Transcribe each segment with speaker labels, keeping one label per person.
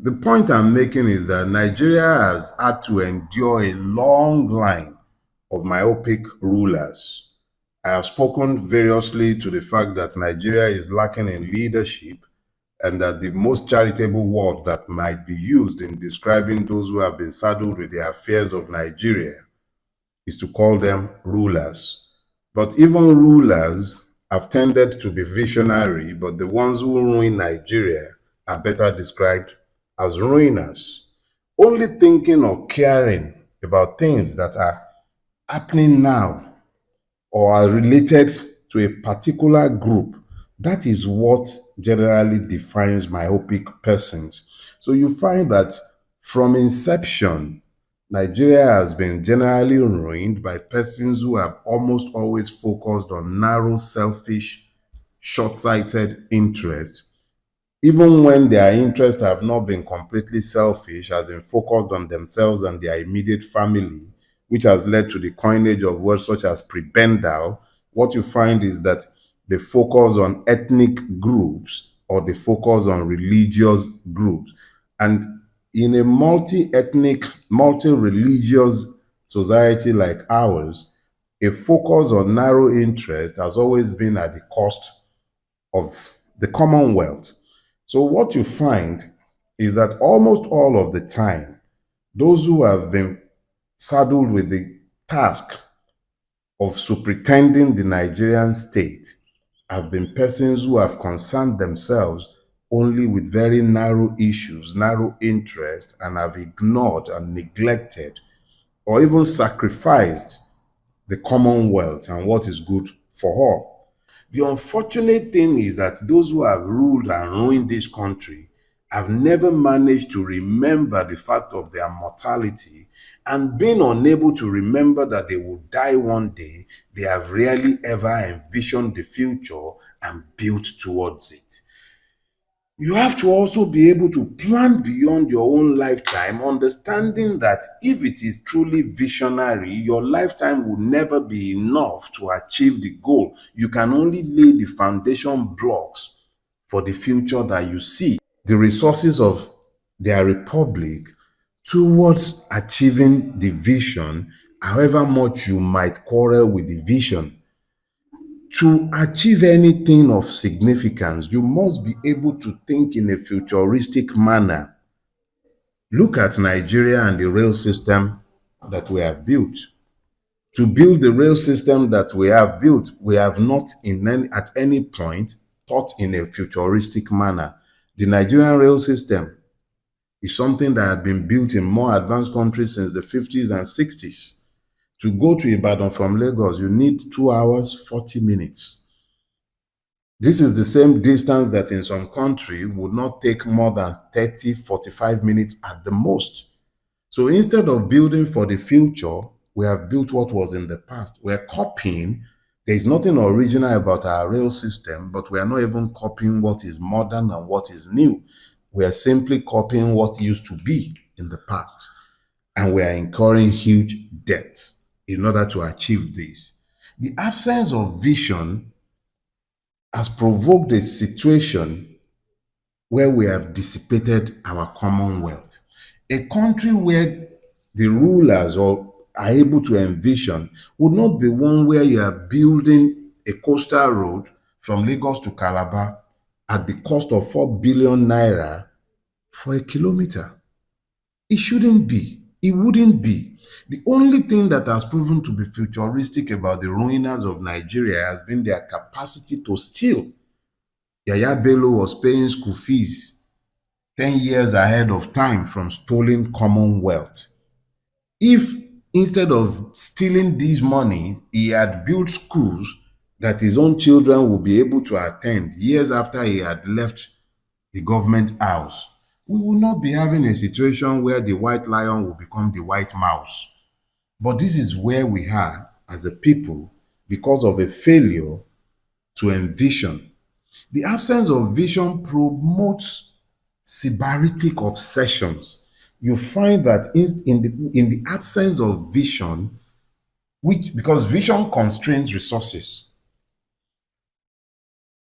Speaker 1: The point I'm making is that Nigeria has had to endure a long line of myopic rulers. I have spoken variously to the fact that Nigeria is lacking in leadership, and that the most charitable word that might be used in describing those who have been saddled with the affairs of Nigeria is to call them rulers. But even rulers have tended to be visionary, but the ones who ruin Nigeria are better described as ruiners, only thinking or caring about things that are happening now or are related to a particular group. That is what generally defines myopic persons. So you find that from inception, Nigeria has been generally ruined by persons who have almost always focused on narrow, selfish, short-sighted interests, even when their interests have not been completely selfish, as in focused on themselves and their immediate family, which has led to the coinage of words such as prebendal. What you find is that they focus on ethnic groups or they focus on religious groups. And in a multi-ethnic, multi-religious society like ours, a focus on narrow interest has always been at the cost of the commonwealth. So what you find is that almost all of the time, those who have been saddled with the task of superintending the Nigerian state have been persons who have concerned themselves only with very narrow issues, narrow interests, and have ignored and neglected or even sacrificed the commonwealth and what is good for all. The unfortunate thing is that those who have ruled and ruined this country have never managed to remember the fact of their mortality, and being unable to remember that they will die one day, they have rarely ever envisioned the future and built towards it. You have to also be able to plan beyond your own lifetime, understanding that if it is truly visionary, your lifetime will never be enough to achieve the goal. You can only lay the foundation blocks for the future that you see. The resources of their republic towards achieving the vision, however much you might quarrel with the vision. To achieve anything of significance, you must be able to think in a futuristic manner. Look at Nigeria and the rail system that we have built. To build the rail system that we have built, we have not at any point thought in a futuristic manner. The Nigerian rail system is something that had been built in more advanced countries since the 50s and 60s. To go to Ibadan from Lagos, you need 2 hours, 40 minutes. This is the same distance that in some country would not take more than 30, 45 minutes at the most. So instead of building for the future, we have built what was in the past. We're copying. There is nothing original about our rail system, but we are not even copying what is modern and what is new. We are simply copying what used to be in the past. And we are incurring huge debts in order to achieve this. The absence of vision has provoked a situation where we have dissipated our commonwealth. A country where the rulers are able to envision would not be one where you are building a coastal road from Lagos to Calabar at the cost of 4 billion naira for a kilometer. It shouldn't be. It wouldn't be. The only thing that has proven to be futuristic about the ruiners of Nigeria has been their capacity to steal. Yaya Bello was paying school fees 10 years ahead of time from stolen commonwealth. If instead of stealing this money, he had built schools that his own children would be able to attend years after he had left the government house, we will not be having a situation where the white lion will become the white mouse. But this is where we are as a people because of a failure to envision. The absence of vision promotes sybaritic obsessions. You find that in the absence of vision, because vision constrains resources.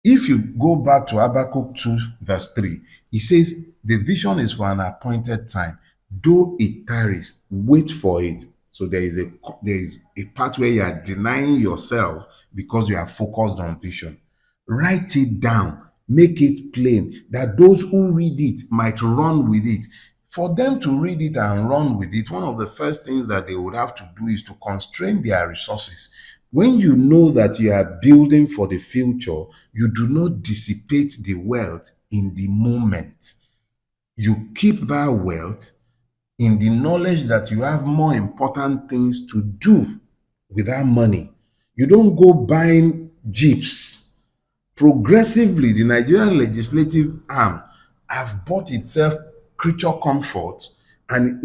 Speaker 1: If you go back to Habakkuk 2 verse 3, He says the vision is for an appointed time. Though it tarries, wait for it. So there is a part where you are denying yourself because you are focused on vision. Write it down, make it plain that those who read it might run with it. For them to read it and run with it, one of the first things that they would have to do is to constrain their resources. When you know that you are building for the future, you do not dissipate the wealth in the moment. You keep that wealth in the knowledge that you have more important things to do with that money. You don't go buying jeeps. Progressively, the Nigerian legislative arm have bought itself creature comfort, and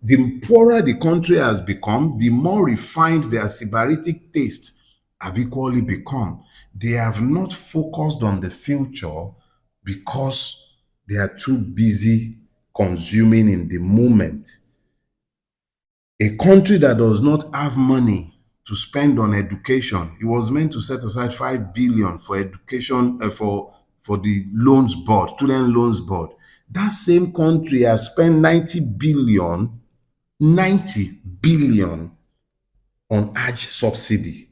Speaker 1: the poorer the country has become, the more refined their sybaritic taste have equally become. They have not focused on the future because they are too busy consuming in the moment. A country that does not have money to spend on education, it was meant to set aside 5 billion for education, for the loans board, student loans board. That same country has spent 90 billion on Hajj subsidy.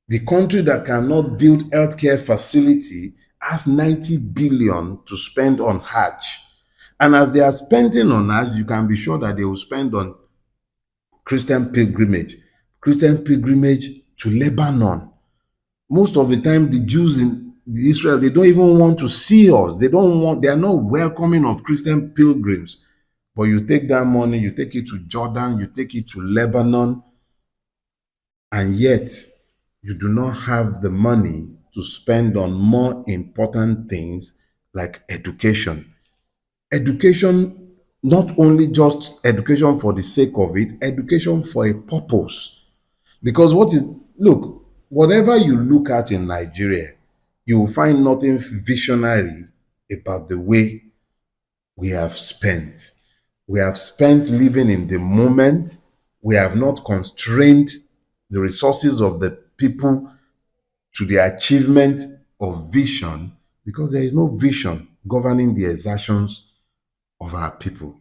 Speaker 1: The country that cannot build healthcare facility has 90 billion to spend on Hajj. And as they are spending on Hajj, you can be sure that they will spend on Christian pilgrimage, Christian pilgrimage to Lebanon. Most of the time, the Jews in Israel, they don't even want to see us. They are not welcoming of Christian pilgrims. But you take that money, you take it to Jordan, you take it to Lebanon, and yet you do not have the money to spend on more important things like education. Education, not only just education for the sake of it, education for a purpose. Because look, whatever you look at in Nigeria, you will find nothing visionary about the way we have spent. We have spent living in the moment. We have not constrained the resources of the people to the achievement of vision because there is no vision governing the exertions of our people.